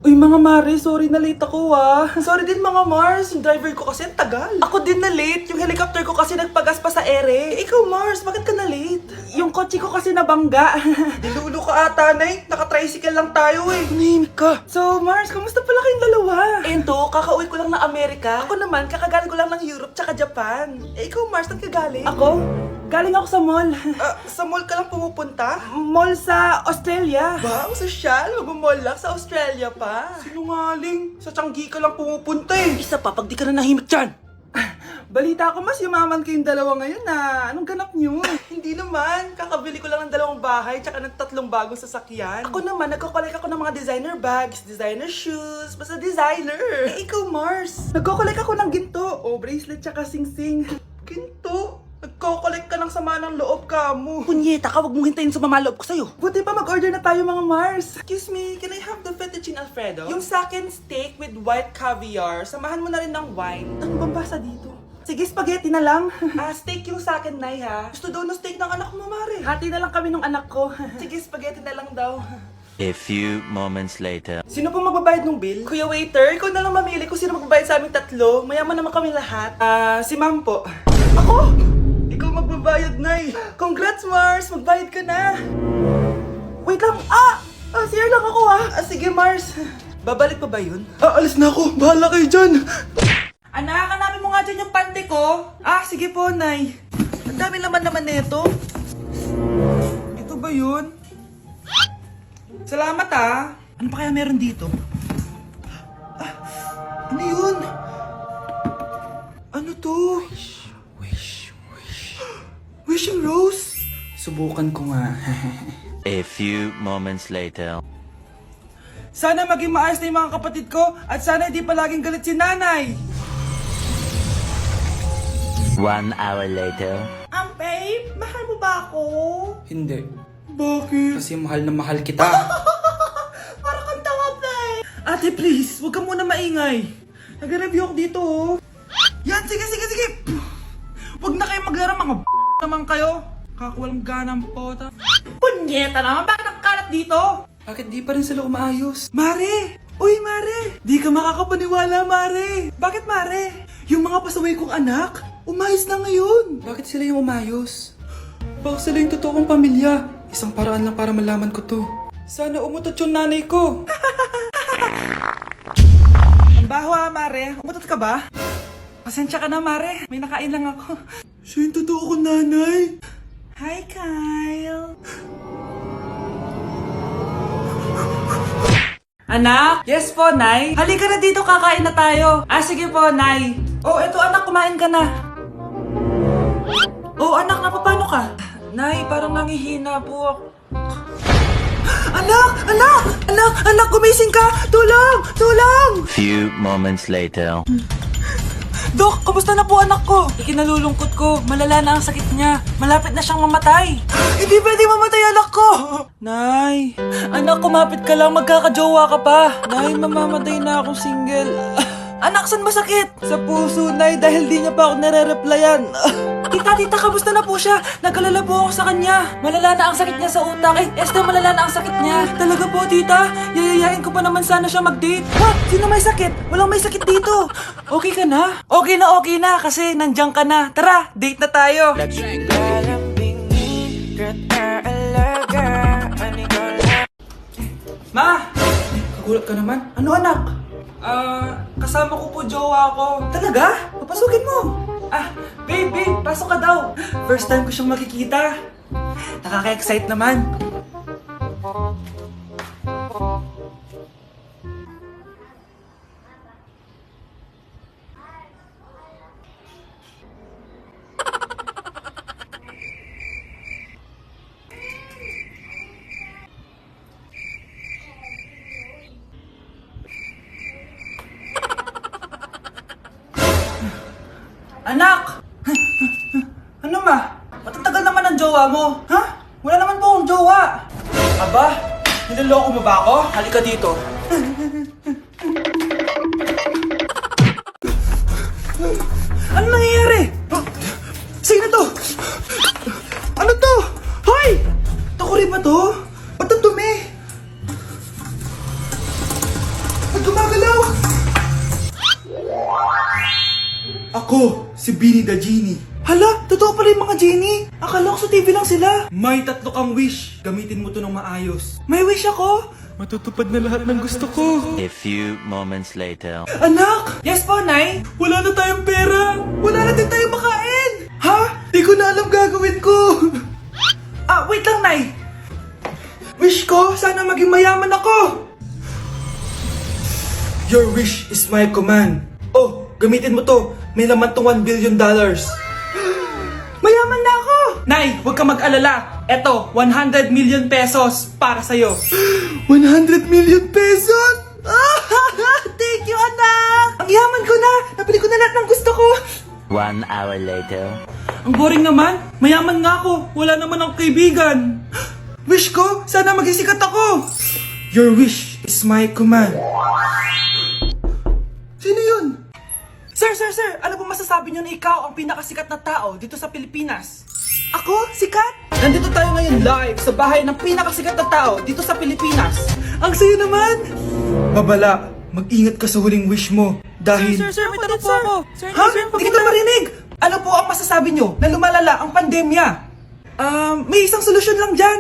Uy mga Mare, sorry na late ako Sorry din mga Mars, yung driver ko kasi ang tagal. Ako din na late, yung helicopter ko kasi nagpagas pa sa ere. Ikaw Mars, bakit ka na late? Yung kotse ko kasi nabangga. Dilulo ka ata, Nay. Naka-tricycle lang tayo eh. Nahimik ka. So Mars, kamusta pala kayong dalawa? Ento, kakauwi ko lang ng Amerika. Ako naman, kakagaling ko lang ng Europe tsaka Japan. Ikaw Mars, saan ka galing? Ako? Galing ako sa mall. Sa mall ka lang pumupunta? Mall sa Australia. Wow, sosyal. Mag-mall lang sa Australia pa. Sinungaling. Sa Changi ka lang pumupunta eh. Isa pa, pag di ka na nahimik dyan. Balita ko mas yumaman kayong dalawa ngayon na. Anong ganap nyo? Hindi naman. Kakabili ko lang ng 2 bahay tsaka ng 3 bagong sasakyan. Ako naman, nagko-collect ako ng mga designer bags, designer shoes, basta designer. Eh, ikaw Mars. Nagko-collect ako ng ginto. O, bracelet tsaka sing-sing. Ginto? Nagko-collect ka ng sama ng loob ka mo. Punyeta ka, wag mong hintayin sumama loob ko sa'yo. Buti pa mag-order na tayo mga Mars. Excuse me, can I have the fettuccine Alfredo? Yung sa akin steak with white caviar. Samahan mo na rin ng wine. Ano bang basa dito? Sige, spaghetti na lang. Steak yung sa akin, Nay, ha? Gusto daw ng steak ng anak mo, Mare. Hati na lang kami ng anak ko. Sige, spaghetti na lang daw. A few moments later. Sino po magbabayad ng bill? Kuya waiter, ikaw na lang mamili kung sino magbabayad sa aming 3. Mayaman naman kami lahat. Si ma'am po. Ako? Ikaw magbabayad, Nay. Congrats, Mars! Magbayad ka na. Wait lang. CR lang ako, sige, Mars. Babalik pa ba yun? Alis na ako. Bahala kayo dyan. Anak, hanapin mo nga dyan yung pante ko. Sige po, Nay. Ang dami naman nito. Ito ba yun? Salamat, Ano pa kaya meron dito? Ano yun? Ano to? Wishing Rose? Subukan ko nga. A few moments later. Sana maging maayos na yung mga kapatid ko at sana hindi palaging galit si nanay. 1 hour later. Babe, mahal mo ba ako? Hindi. Bakit? Kasi mahal na mahal kita. Parang kang tanga, babe. Ate, please, huwag ka muna maingay. Nag-review ako dito, Yan, sige. Huwag na kayo maglaro, mga naman kayo. Kakawalang ganang pota. Punyeta naman, bakit nakakalat dito? Bakit di pa rin sila umaayos? Mare! Uy, Mare! Di ka makakapaniwala, Mare! Bakit, Mare? Yung mga pasaway kong anak, umayos na ngayon. Bakit sila yung umayos? Baka sila yung totoong pamilya. Isang paraan lang para malaman ko to. Sana umutot yung nanay ko. Ang baho, Mare. Umutot ka ba? Pasensya ka na, Mare. May nakain lang ako. Siya yung totoo ko, nanay. Hi, Kyle. Anak? Yes po, Nay. Halika na dito, kakain na tayo. Sige po, Nay. Eto anak, kumain ka na. Anak, napapano ka? Nay, parang nangihina po ako. Anak, gumising ka! Tulong! Few moments later. Dok, kamusta na po anak ko? Ikinalulungkot ko, malala na ang sakit niya. Malapit na siyang mamatay. Hindi pwede mamatay anak ko! Nay, anak, kumapit ka lang, magkakajowa ka pa. Nay, mamamatay na akong single. Anak, saan masakit? Sa puso, Nay, dahil di niya pa ako nare-replyan. Tita, kamusta na po siya? Nag-alala po ako sa kanya. Malala na ang sakit niya sa utak. Esther, malala na ang sakit niya. Talaga po, tita? Yayayain ko pa naman sana siya mag-date. Sino may sakit? Walang may sakit dito. Okay ka na? Okay na, kasi nandiyan ka na. Tara, date na tayo. Ma! Kagulat ka naman. Ano, anak? Kasama ko po jowa ko. Talaga? Papasukin mo. Babe, pasok ka daw. First time ko siyang makikita. Nakaka-excite naman. Anak! Ano ma? Matatagal naman ang jowa mo. Wala naman po akong jowa. Aba, niloloko mo ba ako? Halika dito. Ano nangyayari? Sino to? Ano to? Hoy! Takuri ba to? Ba't ang dumi? Ba't gumagalaw? Ako, si Beanie the Genie. Hala, totoo pala yung mga genie. Akala ko sa TV lang sila. May 3 kang wish. Gamitin mo to ng maayos. May wish ako? Matutupad na lahat ng gusto ko. A few moments later. Anak! Yes po, Nay? Wala na tayong pera. Wala na din tayong makain. Ha? Di ko na alam gagawin ko. Wait lang, Nay. Wish ko, sana maging mayaman ako. Your wish is my command. Oh, gamitin mo to. May laman tong $1 billion. Mayaman na ako! Nay, huwag ka mag-alala. Eto, 100 million pesos para sa'yo. 100 million pesos? Thank you, anak! Ang yaman ko na! Nabili ko na lahat ng gusto ko! 1 hour later. Ang boring naman. Mayaman nga ako. Wala naman akong kaibigan. Wish ko, sana maging sikat ako. Your wish is my command. Sino yun? Sir! Ano po masasabi niyo na ikaw ang pinakasikat na tao dito sa Pilipinas? Ako? Sikat? Nandito tayo ngayon live sa bahay ng pinakasikat na tao dito sa Pilipinas. Ang sayo naman! Babala, mag-ingat ka sa huling wish mo. Dahil... Sir, may tanong po ako. Sir, Ha? Hindi kita marinig! Ano po ang masasabi niyo na lumalala ang pandemya? May isang solusyon lang dyan.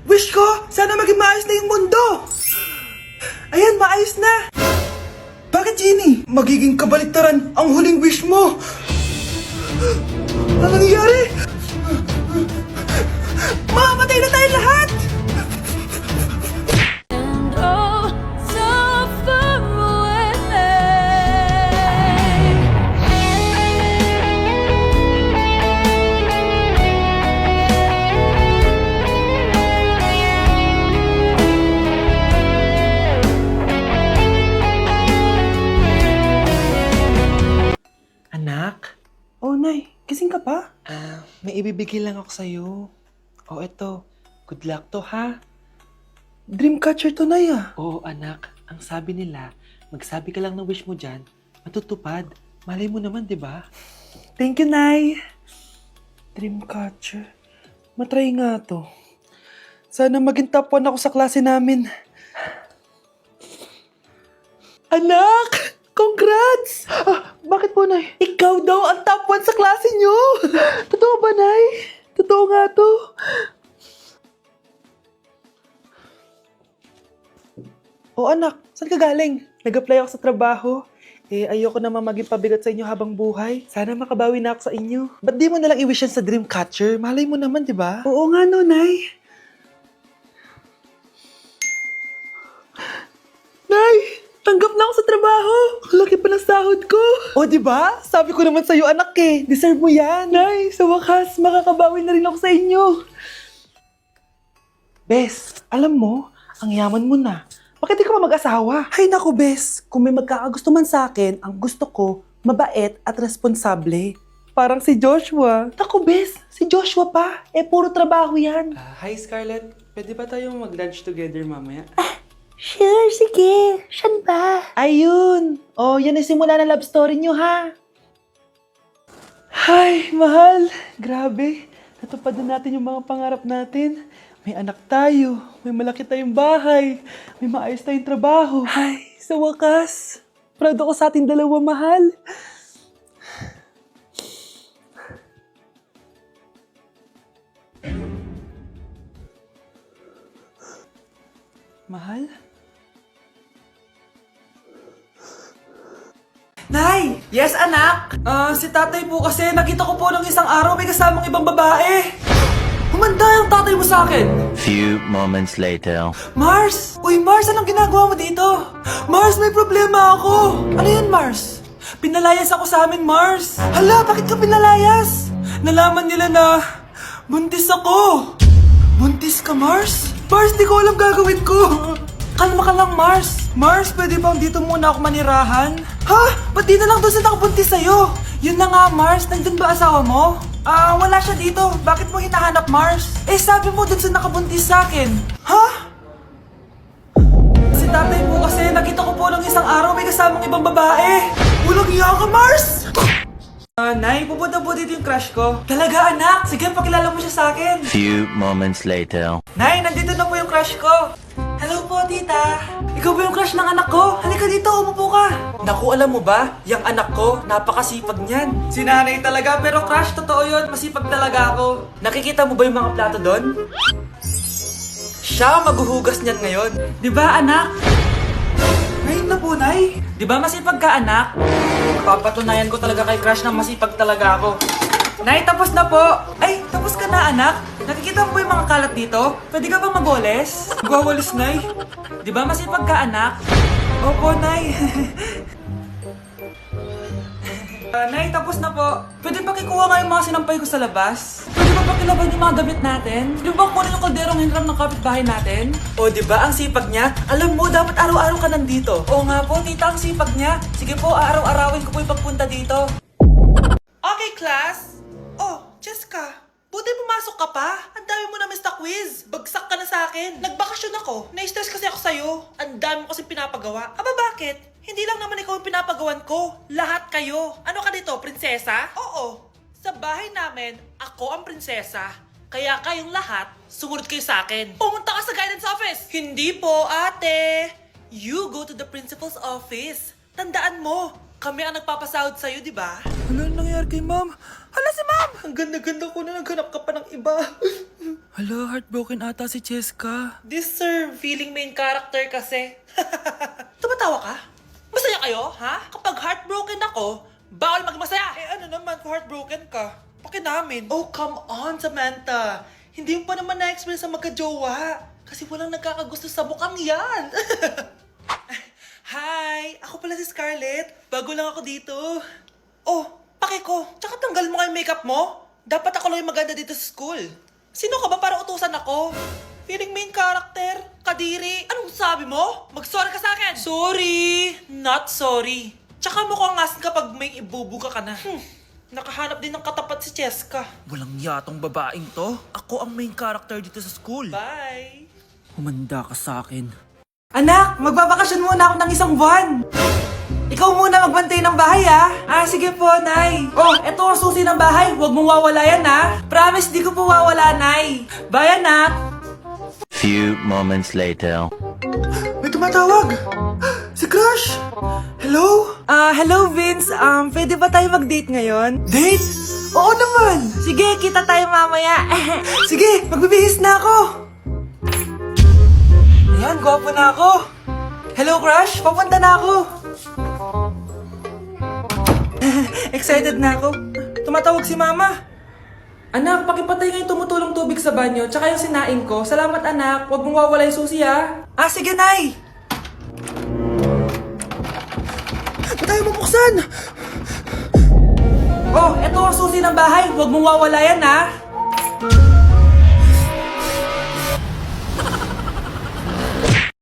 Wish ko, sana maging maayos na yung mundo. Ayan, maayos na. Bakit, Genie? Magiging kabaliktaran ang huling wish mo. Ano nangyayari? Mamamatay na tayo lahat! And oh, so far away. Anak, Oh, Nay. Gising ka pa? may ibibigay lang ako sa'yo. O eto, good luck to ha. Dreamcatcher to, Nay, Oo anak, ang sabi nila, magsabi ka lang ng wish mo dyan, matutupad. Malay mo naman, di ba? Thank you, Nay. Dreamcatcher. Matry nga to. Sana maging top 1 ako sa klase namin. Anak! Congrats! Bakit po, Nay? Ikaw daw ang top 1 sa klase nyo! Totoo ba, Nay? Totoo nga to. O anak, saan ka galing? Nag-apply ako sa trabaho. Ayoko naman maging pabigat sa inyo habang buhay. Sana makabawi na ako sa inyo. Ba't di mo nalang i-wish yan sa Dreamcatcher? Malay mo naman, di ba? Oo nga no, Nay. Nay! Tanggap na ako sa trabaho! Ang laki pa ng sahod ko! O, di ba? Sabi ko naman sa'yo, anak eh. Deserve mo yan. Nay, sa wakas, makakabawi na rin ako sa inyo. Bes, alam mo, ang yaman mo na. Bakit di ka pa mag-asawa? Ay naku, Bes. Kung may magkakagusto man sa akin, ang gusto ko, mabait at responsable. Parang si Joshua. Naku, Bes. Si Joshua pa. Puro trabaho yan. Hi Scarlett, pwede ba tayong mag-lunch together mamaya? Sure, sige. Saan ba? Ayun. Oh, yan ang simula ng love story nyo, ha? Ay, mahal. Grabe. Natupad na natin yung mga pangarap natin. May anak tayo. May malaki tayong bahay. May maayos tayong trabaho. Ay, sa wakas. Proud ako sa ating dalawa, mahal. Mahal? Nay! Yes, anak? Si tatay po kasi nakita ko po ng isang araw may kasamang ibang babae. Humanda yung tatay mo sa akin. Few moments later. Mars! Uy, Mars, anong ginagawa mo dito? Mars, may problema ako. Ano yun, Mars? Pinalayas ako sa amin, Mars. Hala, bakit ka pinalayas? Nalaman nila na buntis ako. Buntis ka, Mars? Mars, di ko alam gagawin ko. Kalma ka lang, Mars. Mars, pwede bang dito muna ako manirahan? Ha? Ba't di na lang doon sa nakabuntis sa'yo? Yun na nga, Mars. Nandun ba asawa mo? Wala siya dito. Bakit mo hinahanap, Mars? Sabi mo dun sa nakabuntis sa akin. Ha? Si tatay po kasi nakita ko po ng isang araw may kasamang ibang babae. Walang iya ka, Mars! Nay, pupunta po dito yung crush ko. Talaga, anak? Sige, pakilala mo siya sa akin. Few moments later. Nay, nandito na po yung crush ko. Hello po, tita. Ikaw ba yung crush ng anak ko? Halika dito, umupo ka. Naku, alam mo ba? Yung anak ko, napakasipag niyan. Si nanay talaga, pero crush, totoo yun. Masipag talaga ako. Nakikita mo ba yung mga plato doon? Siya maghuhugas niyan ngayon. Di ba, anak? Ngayon na po, Nay. Di ba masipag ka, anak? Papatunayan ko talaga kay crush na masipag talaga ako. Nay, tapos na po. Ay, tapos ka na, anak. Nakikita mo ba yung mga kalat dito? Pwede ka bang magwalis? Magwawalis, Nay. Di ba masipag ka, anak? Opo, Nay. Nay, tapos na po. Pwede pa kikuha nga yung mga sinampay ko sa labas? Pwede pa pakilaban yung mga damit natin? Di ba kunin yung kalderong hinram ng kapitbahay natin? O, di ba ang sipag niya? Alam mo, dapat araw-araw ka nandito. Oo nga po, tita, ang sipag niya. Sige po, araw-arawin ko po yung pagpunta dito. Okay, class. Oh, Jessica. Buti pumasok ka pa. Ang dami mo na mista quiz. Bagsak ka na sa akin. Nagbakasyon ako. Na-stress kasi ako sa'yo. Ang dami mo kasi pinapagawa. Aba, bakit? Hindi lang naman ikaw yung pinapagawan ko. Lahat kayo. Ano ka dito, prinsesa? Oo. Sa bahay namin, ako ang prinsesa. Kaya kayong lahat, sumunod kayo sa akin. Pumunta ka sa guidance office. Hindi po, ate. You go to the principal's office. Tandaan mo, kami ang nagpapasahod sa'yo, di ba? Ano nangyari kay ma'am? Hala si ma'am! Ang ganda-ganda ko na naghanap ka pa ng iba. Hala, heartbroken ata si Cheska. This sir, feeling main character kasi. Tumatawa ka? Masaya kayo, ha? Kapag heartbroken ako, bawal maging masaya. Eh ano naman kung heartbroken ka? Pakinamin. Oh, come on, Samantha. Hindi mo pa naman na-experience sa magka-jowa. Kasi walang nagkakagusto sa mukhang yan. Hi! Ako pala si Scarlett. Bago lang ako dito. Oh, pake ko. Tsaka tanggal mo nga yung makeup mo. Dapat ako lang yung maganda dito sa school. Sino ka ba para utusan ako? Feeling main character? Kadiri? Anong sabi mo? Mag-sorry ka sa akin! Sorry! Not sorry. Tsaka mukhang asin kapag may ibubuga ka na. Nakahanap din ng katapat si Cheska. Walang yatong babaeng to. Ako ang main character dito sa school. Bye! Humanda ka sa akin. Anak, magbabakasyon muna ako ng isang buwan. Ikaw muna magbantay ng bahay, ah. Sige po, Nay. Oh, eto ang susi ng bahay. Huwag mong wawala yan, ha. Promise, di ko po wawala, Nay. Bye, anak. Few moments later. May tumatawag. Si Crush. Hello? Hello, Vince. Pwede ba tayo mag-date ngayon? Date? Oo naman. Sige, kita tayo mamaya. Sige, magbibihis na ako. Ayan, gwapo na ako. Hello, Crush. Papunta na ako. Excited na ako. Tumatawag si Mama. Anak, pakipatay nga yung tumutulong tubig sa banyo, tsaka yung sinaing ko. Salamat, anak. Huwag mong wawala yung susi, ha? Sige, Nay. Ba't tayo mabuksan? Oh, eto ang susi ng bahay. Huwag mong wawala yan, ha?